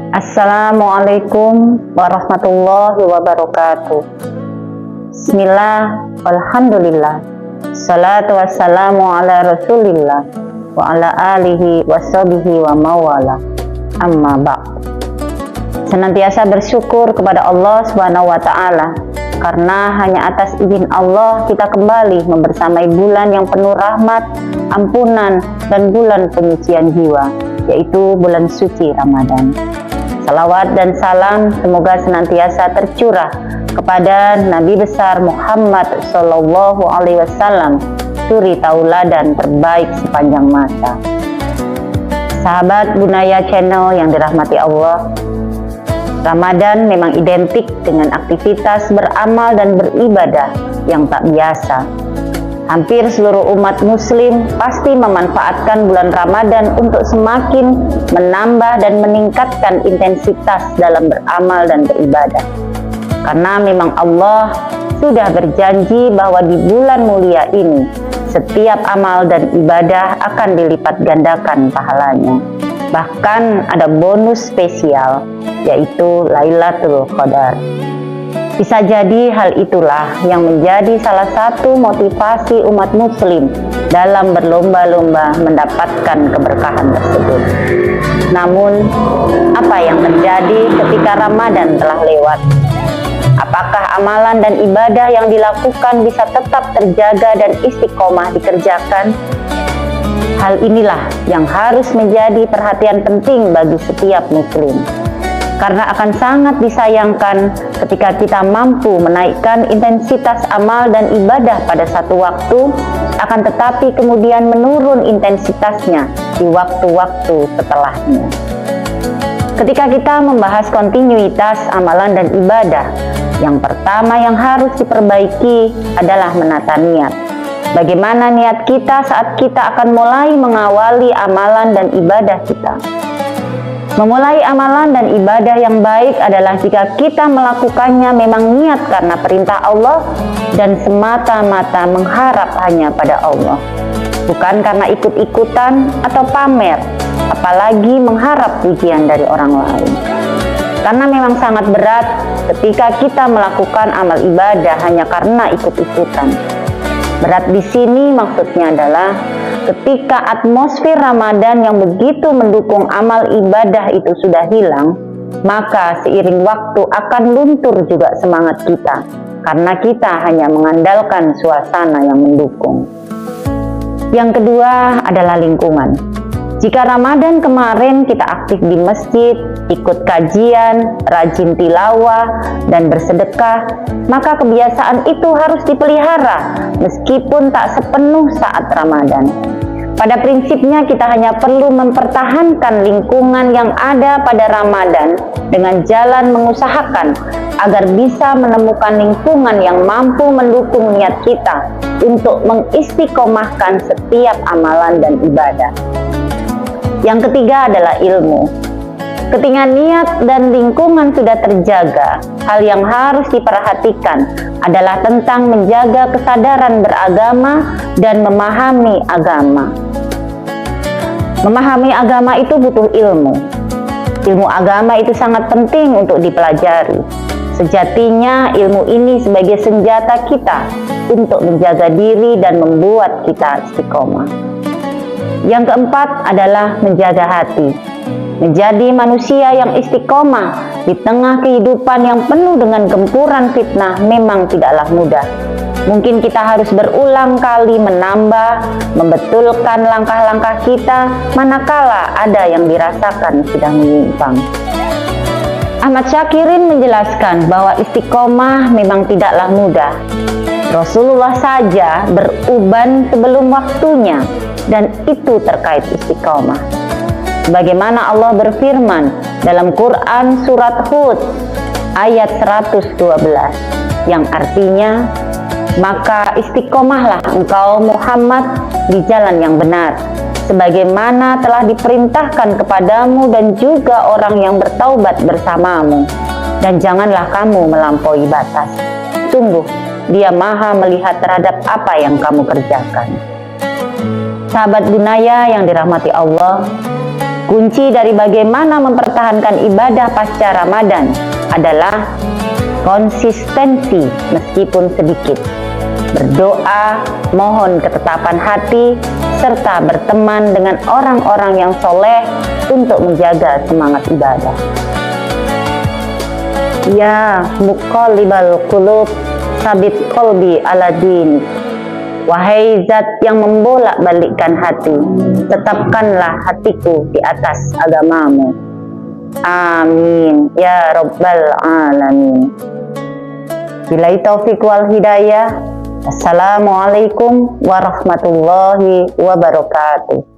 Assalamualaikum warahmatullahi wabarakatuh. Bismillah, alhamdulillah, salatu wassalamu ala rasulillah wa ala alihi wa sahbihi wa mawala, amma ba'd. Senantiasa bersyukur kepada Allah Subhanahu wa ta'ala, karena hanya atas izin Allah kita kembali membersamai bulan yang penuh rahmat, ampunan, dan bulan penyucian jiwa, yaitu bulan suci Ramadan. Salawat dan salam semoga senantiasa tercurah kepada Nabi besar Muhammad Sallallahu Alaihi Wasallam, suri tauladan terbaik sepanjang masa. Sahabat Bunaya Channel yang dirahmati Allah, Ramadan memang identik dengan aktivitas beramal dan beribadah yang tak biasa. Hampir seluruh umat muslim pasti memanfaatkan bulan Ramadan untuk semakin menambah dan meningkatkan intensitas dalam beramal dan beribadah. Karena memang Allah sudah berjanji bahwa di bulan mulia ini setiap amal dan ibadah akan dilipat gandakan pahalanya. Bahkan ada bonus spesial, yaitu Lailatul Qadar. Bisa jadi hal itulah yang menjadi salah satu motivasi umat muslim dalam berlomba-lomba mendapatkan keberkahan tersebut. Namun, apa yang terjadi ketika Ramadan telah lewat? Apakah amalan dan ibadah yang dilakukan bisa tetap terjaga dan istiqomah dikerjakan? Hal inilah yang harus menjadi perhatian penting bagi setiap muslim. Karena akan sangat disayangkan ketika kita mampu menaikkan intensitas amal dan ibadah pada satu waktu, akan tetapi kemudian menurun intensitasnya di waktu-waktu setelahnya. Ketika kita membahas kontinuitas amalan dan ibadah, yang pertama yang harus diperbaiki adalah menata niat. Bagaimana niat kita saat kita akan mulai mengawali amalan dan ibadah kita? Memulai amalan dan ibadah yang baik adalah jika kita melakukannya memang niat karena perintah Allah dan semata-mata mengharap hanya pada Allah, bukan karena ikut-ikutan atau pamer, apalagi mengharap pujian dari orang lain. Karena memang sangat berat ketika kita melakukan amal ibadah hanya karena ikut-ikutan. Berat di sini maksudnya adalah ketika atmosfer Ramadan yang begitu mendukung amal ibadah itu sudah hilang, maka seiring waktu akan luntur juga semangat kita, karena kita hanya mengandalkan suasana yang mendukung. Yang kedua adalah lingkungan. Jika Ramadan kemarin kita aktif di masjid, ikut kajian, rajin tilawah, dan bersedekah, maka kebiasaan itu harus dipelihara meskipun tak sepenuh saat Ramadan. Pada prinsipnya kita hanya perlu mempertahankan lingkungan yang ada pada Ramadan dengan jalan mengusahakan agar bisa menemukan lingkungan yang mampu mendukung niat kita untuk mengistiqomahkan setiap amalan dan ibadah. Yang ketiga adalah ilmu. Ketika niat dan lingkungan sudah terjaga, hal yang harus diperhatikan adalah tentang menjaga kesadaran beragama dan memahami agama. Memahami agama itu butuh ilmu. Ilmu agama itu sangat penting untuk dipelajari. Sejatinya ilmu ini sebagai senjata kita untuk menjaga diri dan membuat kita istiqomah. Yang keempat adalah menjaga hati. Menjadi manusia yang istiqomah di tengah kehidupan yang penuh dengan gempuran fitnah memang tidaklah mudah. Mungkin kita harus berulang kali menambah, membetulkan langkah-langkah kita manakala ada yang dirasakan sudah menyimpang. Ahmad Syakirin menjelaskan bahwa istiqomah memang tidaklah mudah. Rasulullah saja beruban sebelum waktunya, dan itu terkait istiqomah. Bagaimana Allah berfirman dalam Quran surat Hud ayat 112 yang artinya, maka istiqomahlah engkau Muhammad di jalan yang benar, sebagaimana telah diperintahkan kepadamu dan juga orang yang bertaubat bersamamu, dan janganlah kamu melampaui batas. Sungguh, Dia Maha melihat terhadap apa yang kamu kerjakan. Sahabat Bunaya yang dirahmati Allah, Kunci dari bagaimana mempertahankan ibadah pasca Ramadan adalah konsistensi meskipun sedikit, berdoa, mohon ketetapan hati, serta berteman dengan orang-orang yang soleh untuk menjaga semangat ibadah. Ya muqallibal qulub, sabit qalbi ala dinik. Wahai zat yang membolak-balikkan hati, tetapkanlah hatiku di atas agamamu. Amin ya rabbal alamin. Billahi taufiq wal hidayah. Assalamualaikum warahmatullahi wabarakatuh.